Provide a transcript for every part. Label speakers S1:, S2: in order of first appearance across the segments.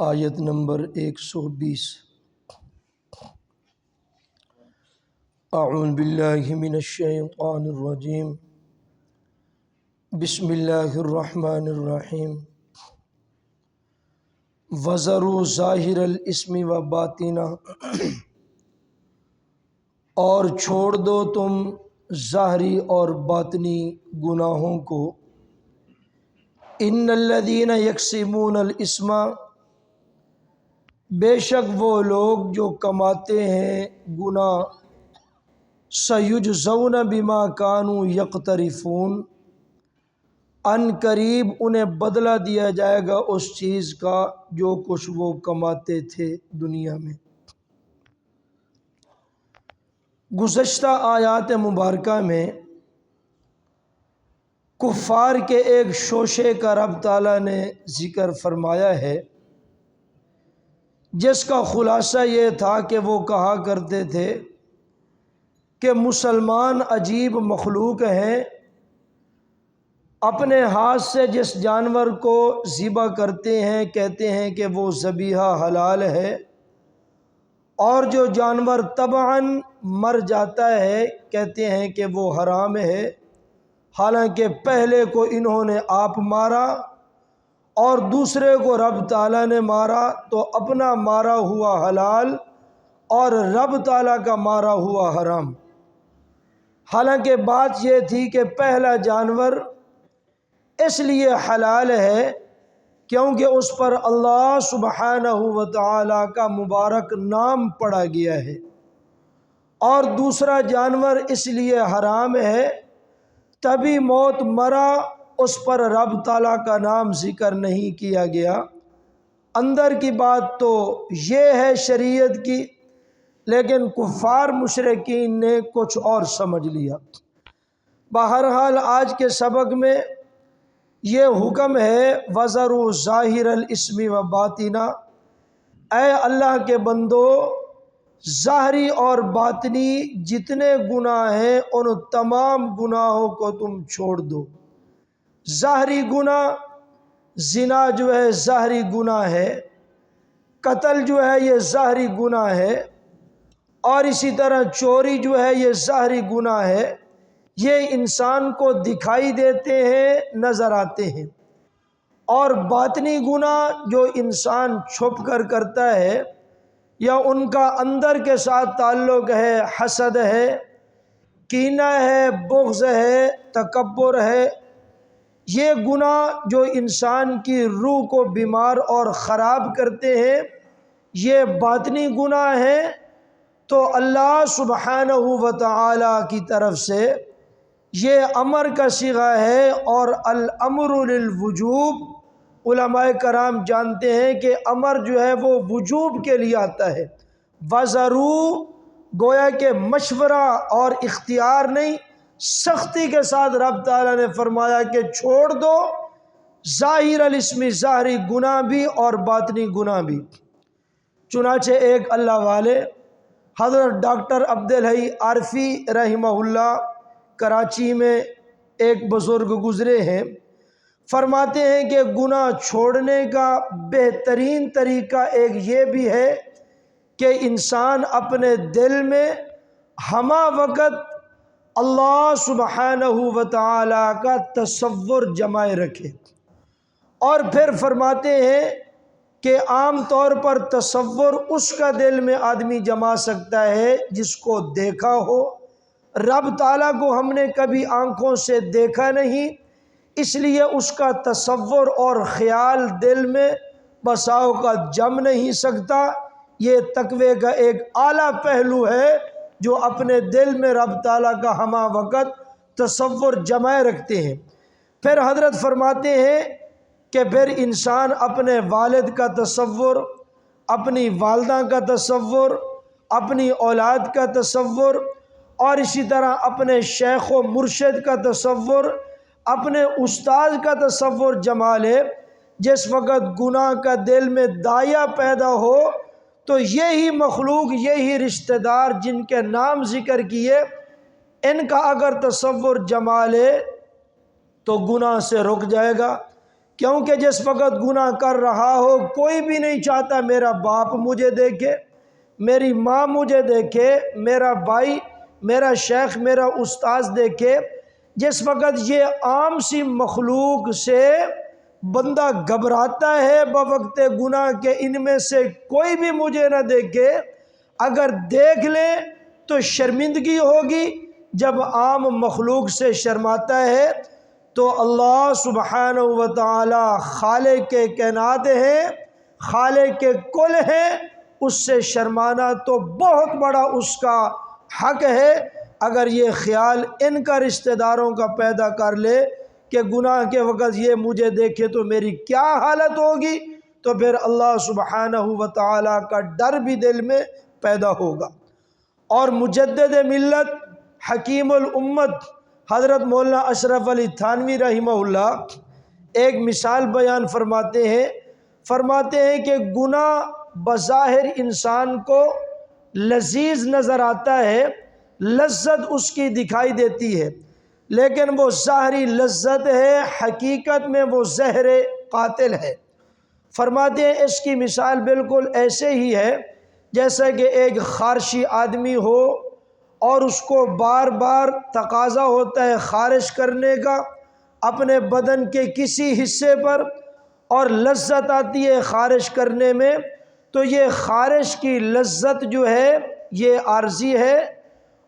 S1: آیت نمبر 120۔ اعوذ باللہ من الشیطان الرجیم، بسم اللہ الرحمن الرحیم۔ وَذَرُوا ظَاهِرَ الْإِثْمِ وَبَاطِنَهُ، اور چھوڑ دو تم ظاہری اور باطنی گناہوں کو۔ ان الذین یکسبون الاسم، بے شک وہ لوگ جو کماتے ہیں گناہ، سیجزون بما کانوا یقترفون، ان قریب انہیں بدلہ دیا جائے گا اس چیز کا جو کچھ وہ کماتے تھے دنیا میں۔ گزشتہ آیات مبارکہ میں کفار کے ایک شوشے کا رب تعالیٰ نے ذکر فرمایا ہے، جس کا خلاصہ یہ تھا کہ وہ کہا کرتے تھے کہ مسلمان عجیب مخلوق ہیں، اپنے ہاتھ سے جس جانور کو ذبح کرتے ہیں کہتے ہیں کہ وہ ذبیحہ حلال ہے، اور جو جانور طبعاً مر جاتا ہے کہتے ہیں کہ وہ حرام ہے، حالانکہ پہلے کو انہوں نے آپ مارا اور دوسرے کو رب تعالیٰ نے مارا، تو اپنا مارا ہوا حلال اور رب تعالیٰ کا مارا ہوا حرام۔ حالانکہ بات یہ تھی کہ پہلا جانور اس لیے حلال ہے کیونکہ اس پر اللہ سبحانہ و تعالیٰ کا مبارک نام پڑا گیا ہے، اور دوسرا جانور اس لیے حرام ہے، تبھی موت مرا اس پر رب تعالیٰ کا نام ذکر نہیں کیا گیا۔ اندر کی بات تو یہ ہے شریعت کی، لیکن کفار مشرکین نے کچھ اور سمجھ لیا۔ بہرحال آج کے سبق میں یہ حکم ہے وَذَرُوا ظَاهِرَ الْإِثْمِ وَبَاطِنَهُ، اے اللہ کے بندو ظاہری اور باطنی جتنے گناہ ہیں ان تمام گناہوں کو تم چھوڑ دو۔ ظاہری گناہ، زنا جو ہے ظاہری گناہ ہے، قتل جو ہے یہ ظاہری گناہ ہے، اور اسی طرح چوری جو ہے یہ ظاہری گناہ ہے، یہ انسان کو دکھائی دیتے ہیں، نظر آتے ہیں۔ اور باطنی گناہ جو انسان چھپ کر کرتا ہے یا ان کا اندر کے ساتھ تعلق ہے، حسد ہے، کینہ ہے، بغض ہے، تکبر ہے، یہ گناہ جو انسان کی روح کو بیمار اور خراب کرتے ہیں یہ باطنی گناہ ہیں۔ تو اللہ سبحانہ و تعالیٰ کی طرف سے یہ امر کا صیغہ ہے، اور الامر للوجوب، علماء کرام جانتے ہیں کہ امر جو ہے وہ وجوب کے لیے آتا ہے۔ وَذَرُوا گویا کہ مشورہ اور اختیار نہیں، سختی کے ساتھ رب تعالیٰ نے فرمایا کہ چھوڑ دو ظاہر الاسم، ظاہری گناہ بھی اور باطنی گناہ بھی۔ چنانچہ ایک اللہ والے حضرت ڈاکٹر عبدالحی عارفی رحمہ اللہ کراچی میں ایک بزرگ گزرے ہیں، فرماتے ہیں کہ گناہ چھوڑنے کا بہترین طریقہ ایک یہ بھی ہے کہ انسان اپنے دل میں ہمہ وقت اللہ سبحانہ و تعالیٰ کا تصور جمائے رکھے۔ اور پھر فرماتے ہیں کہ عام طور پر تصور اس کا دل میں آدمی جما سکتا ہے جس کو دیکھا ہو، رب تعالیٰ کو ہم نے کبھی آنکھوں سے دیکھا نہیں، اس لیے اس کا تصور اور خیال دل میں بسا اوقات جم نہیں سکتا۔ یہ تقوی کا ایک اعلیٰ پہلو ہے جو اپنے دل میں رب تعالیٰ کا ہمہ وقت تصور جمائے رکھتے ہیں۔ پھر حضرت فرماتے ہیں کہ پھر انسان اپنے والد کا تصور، اپنی والدہ کا تصور، اپنی اولاد کا تصور، اور اسی طرح اپنے شیخ و مرشد کا تصور، اپنے استاد کا تصور جما لے۔ جس وقت گناہ کا دل میں داعیہ پیدا ہو تو یہی مخلوق، یہی رشتہ دار جن کے نام ذکر کیے، ان کا اگر تصور جما لے تو گناہ سے رک جائے گا، کیونکہ جس وقت گناہ کر رہا ہو کوئی بھی نہیں چاہتا میرا باپ مجھے دیکھے، میری ماں مجھے دیکھے، میرا بھائی، میرا شیخ، میرا استاذ دیکھے۔ جس وقت یہ عام سی مخلوق سے بندہ گھبراتا ہے بوقت گناہ کے ان میں سے کوئی بھی مجھے نہ دیکھے، اگر دیکھ لے تو شرمندگی ہوگی۔ جب عام مخلوق سے شرماتا ہے تو اللہ سبحانہ و تعالی خالق کائنات ہے، خالق کل ہے، اس سے شرمانا تو بہت بڑا اس کا حق ہے۔ اگر یہ خیال ان کا رشتہ داروں کا پیدا کر لے کہ گناہ کے وقت یہ مجھے دیکھے تو میری کیا حالت ہوگی، تو پھر اللہ سبحانہ و تعالی کا ڈر بھی دل میں پیدا ہوگا۔ اور مجدد ملت، حکیم الامت حضرت مولانا اشرف علی تھانوی رحمہ اللہ ایک مثال بیان فرماتے ہیں کہ گناہ بظاہر انسان کو لذیذ نظر آتا ہے، لذت اس کی دکھائی دیتی ہے، لیکن وہ ظاہری لذت ہے، حقیقت میں وہ زہر قاتل ہے۔ فرماتے ہیں اس کی مثال بالکل ایسے ہی ہے جیسا کہ ایک خارشی آدمی ہو اور اس کو بار بار تقاضا ہوتا ہے خارش کرنے کا اپنے بدن کے کسی حصے پر، اور لذت آتی ہے خارش کرنے میں، تو یہ خارش کی لذت جو ہے یہ عارضی ہے،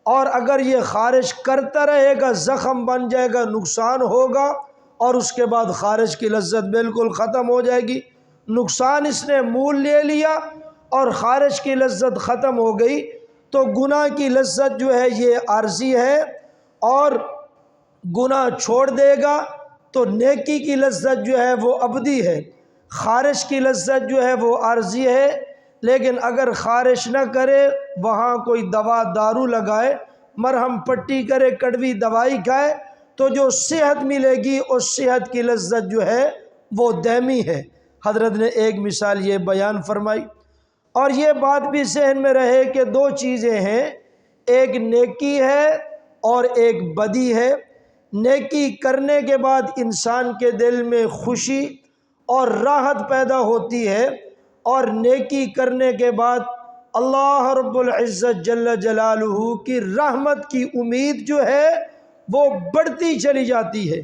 S1: اور اگر یہ خارش کرتا رہے گا زخم بن جائے گا، نقصان ہوگا، اور اس کے بعد خارش کی لذت بالکل ختم ہو جائے گی۔ نقصان اس نے مول لے لیا اور خارش کی لذت ختم ہو گئی۔ تو گناہ کی لذت جو ہے یہ عارضی ہے، اور گناہ چھوڑ دے گا تو نیکی کی لذت جو ہے وہ ابدی ہے، خارش کی لذت جو ہے وہ عارضی ہے۔ لیکن اگر خارش نہ کرے، وہاں کوئی دوا دارو لگائے، مرہم پٹی کرے، کڑوی دوائی کھائے، تو جو صحت ملے گی اس صحت کی لذت جو ہے وہ دائمی ہے۔ حضرت نے ایک مثال یہ بیان فرمائی، اور یہ بات بھی ذہن میں رہے کہ دو چیزیں ہیں، ایک نیکی ہے اور ایک بدی ہے۔ نیکی کرنے کے بعد انسان کے دل میں خوشی اور راحت پیدا ہوتی ہے، اور نیکی کرنے کے بعد اللہ رب العزت جل جلالہ کی رحمت کی امید جو ہے وہ بڑھتی چلی جاتی ہے۔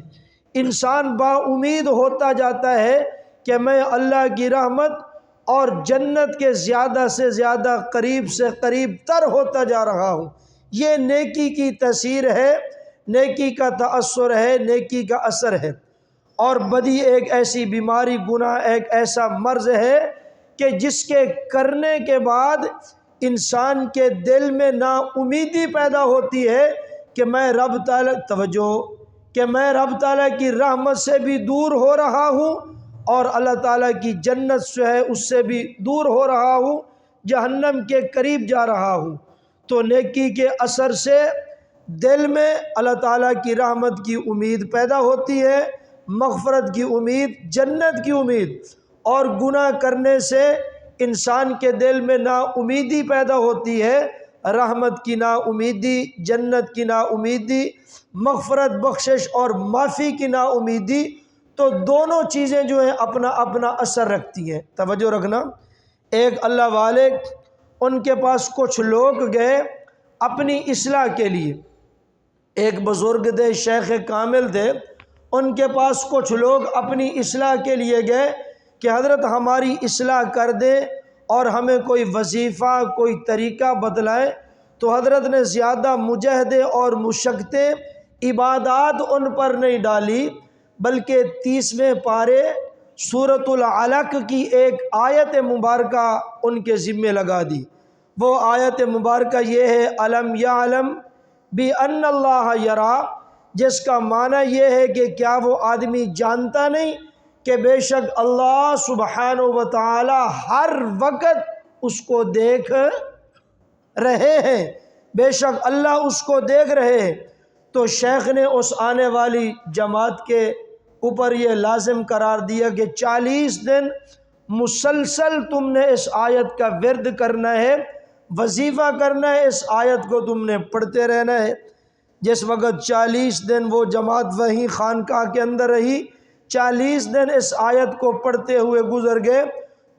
S1: انسان با امید ہوتا جاتا ہے کہ میں اللہ کی رحمت اور جنت کے زیادہ سے زیادہ قریب سے قریب تر ہوتا جا رہا ہوں۔ یہ نیکی کی تاثیر ہے، نیکی کا تأثر ہے، نیکی کا اثر ہے۔ اور بدی ایک ایسی بیماری، گناہ ایک ایسا مرض ہے کہ جس کے کرنے کے بعد انسان کے دل میں نا امیدی پیدا ہوتی ہے کہ میں رب تعالیٰ کی رحمت سے بھی دور ہو رہا ہوں، اور اللہ تعالیٰ کی جنت جو ہے اس سے بھی دور ہو رہا ہوں، جہنم کے قریب جا رہا ہوں۔ تو نیکی کے اثر سے دل میں اللہ تعالیٰ کی رحمت کی امید پیدا ہوتی ہے، مغفرت کی امید، جنت کی امید۔ اور گناہ کرنے سے انسان کے دل میں نا امیدی پیدا ہوتی ہے، رحمت کی نا امیدی، جنت کی نا امیدی، مغفرت، بخشش اور معافی کی نا امیدی۔ تو دونوں چیزیں جو ہیں اپنا اپنا اثر رکھتی ہیں۔ توجہ رکھنا، ایک اللہ والے، ان کے پاس کچھ لوگ گئے اپنی اصلاح کے لیے، ایک بزرگ تھے، شیخ کامل تھے، ان کے پاس کچھ لوگ اپنی اصلاح کے لیے گئے کہ حضرت ہماری اصلاح کر دیں اور ہمیں کوئی وظیفہ، کوئی طریقہ بتلائیں۔ تو حضرت نے زیادہ مجاہدے اور مشقتیں، عبادات ان پر نہیں ڈالی، بلکہ 30ویں پارے سورۃ العلق کی ایک آیت مبارکہ ان کے ذمے لگا دی۔ وہ آیت مبارکہ یہ ہے، الم یعلم بأن اللہ یری، جس کا معنی یہ ہے کہ کیا وہ آدمی جانتا نہیں کہ بے شک اللہ سبحانہ و تعالی ہر وقت اس کو دیکھ رہے ہیں، بے شک اللہ اس کو دیکھ رہے ہیں۔ تو شیخ نے اس آنے والی جماعت کے اوپر یہ لازم قرار دیا کہ 40 دن مسلسل تم نے اس آیت کا ورد کرنا ہے، وظیفہ کرنا ہے، اس آیت کو تم نے پڑھتے رہنا ہے۔ جس وقت 40 دن وہ جماعت وہیں خانقاہ کے اندر رہی، 40 دن اس آیت کو پڑھتے ہوئے گزر گئے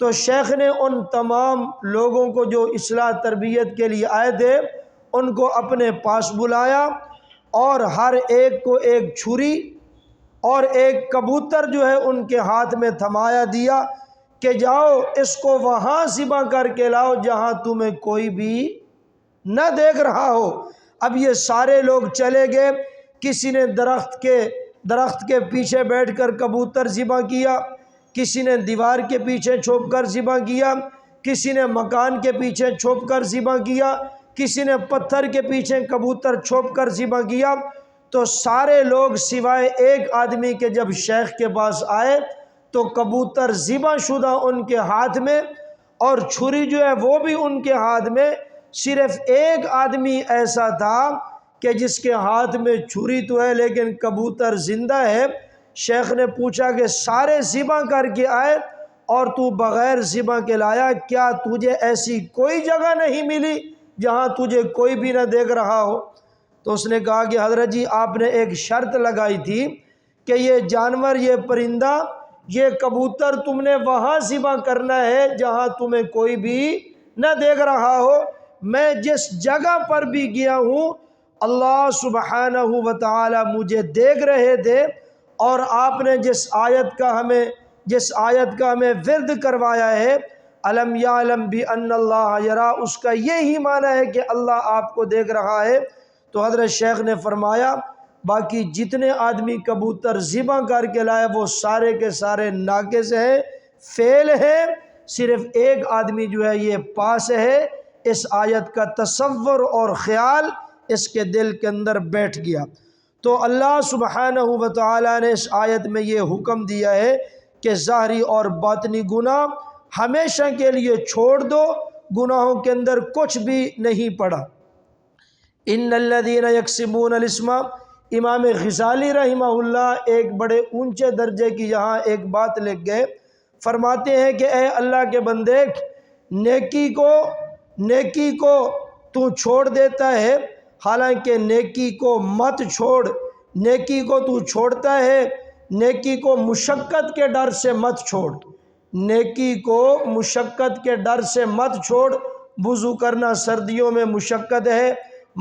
S1: تو شیخ نے ان تمام لوگوں کو جو اصلاح تربیت کے لیے آئے تھے ان کو اپنے پاس بلایا اور ہر ایک کو ایک چھری اور ایک کبوتر جو ہے ان کے ہاتھ میں تھمایا دیا کہ جاؤ اس کو وہاں ذبح کر کے لاؤ جہاں تمہیں کوئی بھی نہ دیکھ رہا ہو۔ اب یہ سارے لوگ چلے گئے، کسی نے درخت کے پیچھے بیٹھ کر کبوتر ذبح کیا، کسی نے دیوار کے پیچھے چھپ کر ذبح کیا، کسی نے مکان کے پیچھے چھپ کر ذبح کیا، کسی نے پتھر کے پیچھے کبوتر چھپ کر ذبح کیا۔ تو سارے لوگ سوائے ایک آدمی کے جب شیخ کے پاس آئے تو کبوتر ذبح شدہ ان کے ہاتھ میں اور چھری جو ہے وہ بھی ان کے ہاتھ میں۔ صرف ایک آدمی ایسا تھا کہ جس کے ہاتھ میں چھری تو ہے لیکن کبوتر زندہ ہے۔ شیخ نے پوچھا کہ سارے ذبح کر کے آئے اور تو بغیر ذبح کے لایا، کیا تجھے ایسی کوئی جگہ نہیں ملی جہاں تجھے کوئی بھی نہ دیکھ رہا ہو؟ تو اس نے کہا کہ حضرت جی آپ نے ایک شرط لگائی تھی کہ یہ جانور، یہ پرندہ، یہ کبوتر تم نے وہاں ذبح کرنا ہے جہاں تمہیں کوئی بھی نہ دیکھ رہا ہو۔ میں جس جگہ پر بھی گیا ہوں اللہ سبحانہ و تعالی مجھے دیکھ رہے تھے، اور آپ نے جس آیت کا ہمیں ورد کروایا ہے الم یعلم بان اللہ یرا، اس کا یہی معنی ہے کہ اللہ آپ کو دیکھ رہا ہے۔ تو حضرت شیخ نے فرمایا باقی جتنے آدمی کبوتر ذبح کر کے لائے وہ سارے کے سارے ناقص ہیں، فیل ہیں، صرف ایک آدمی جو ہے یہ پاس ہے۔ اس آیت کا تصور اور خیال اس کے دل کے اندر بیٹھ گیا۔ تو اللہ سبحانہ و تعالی نے اس آیت میں یہ حکم دیا ہے کہ ظاہری اور باطنی گناہ ہمیشہ کے لیے چھوڑ دو، گناہوں کے اندر کچھ بھی نہیں پڑا۔ ان الذین یکسبون الاسم، امام غزالی رحمہ اللہ ایک بڑے اونچے درجے کی یہاں ایک بات لکھ گئے، فرماتے ہیں کہ اے اللہ کے بندے، نیکی کو تو چھوڑ دیتا ہے، حالانکہ نیکی کو مت چھوڑ، نیکی کو تو چھوڑتا ہے، نیکی کو مشقت کے ڈر سے مت چھوڑ، نیکی کو مشقت کے ڈر سے مت چھوڑ۔ وضو کرنا سردیوں میں مشقت ہے،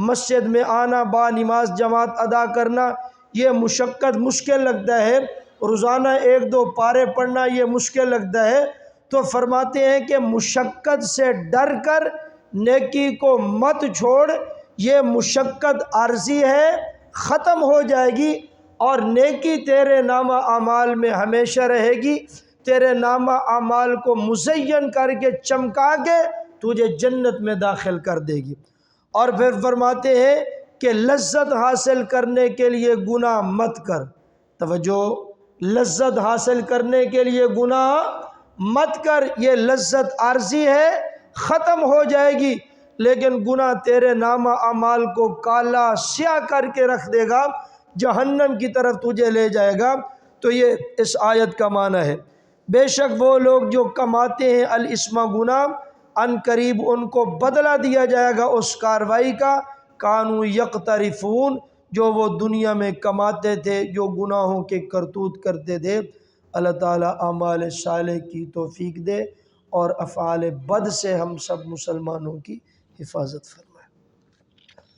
S1: مسجد میں آنا، با نماز جماعت ادا کرنا یہ مشقت مشکل لگتا ہے، روزانہ 1-2 پارے پڑھنا یہ مشکل لگتا ہے۔ تو فرماتے ہیں کہ مشقت سے ڈر کر نیکی کو مت چھوڑ، یہ مشقت عارضی ہے، ختم ہو جائے گی اور نیکی تیرے نامہ اعمال میں ہمیشہ رہے گی، تیرے نامہ اعمال کو مزین کر کے چمکا کے تجھے جنت میں داخل کر دے گی۔ اور پھر فرماتے ہیں کہ لذت حاصل کرنے کے لیے گناہ مت کر، توجہ، لذت حاصل کرنے کے لیے گناہ مت کر، یہ لذت عارضی ہے، ختم ہو جائے گی، لیکن گناہ تیرے نامہ اعمال کو کالا سیاہ کر کے رکھ دے گا، جہنم کی طرف تجھے لے جائے گا۔ تو یہ اس آیت کا معنی ہے۔ بے شک وہ لوگ جو کماتے ہیں الاسم گناہ، ان قریب ان کو بدلہ دیا جائے گا اس کاروائی کا، کانوا یقترفون، جو وہ دنیا میں کماتے تھے، جو گناہوں کے کرتوت کرتے تھے۔ اللہ تعالیٰ اعمال صالح کی توفیق دے اور افعال بد سے ہم سب مسلمانوں کی حفاظت فرمائے۔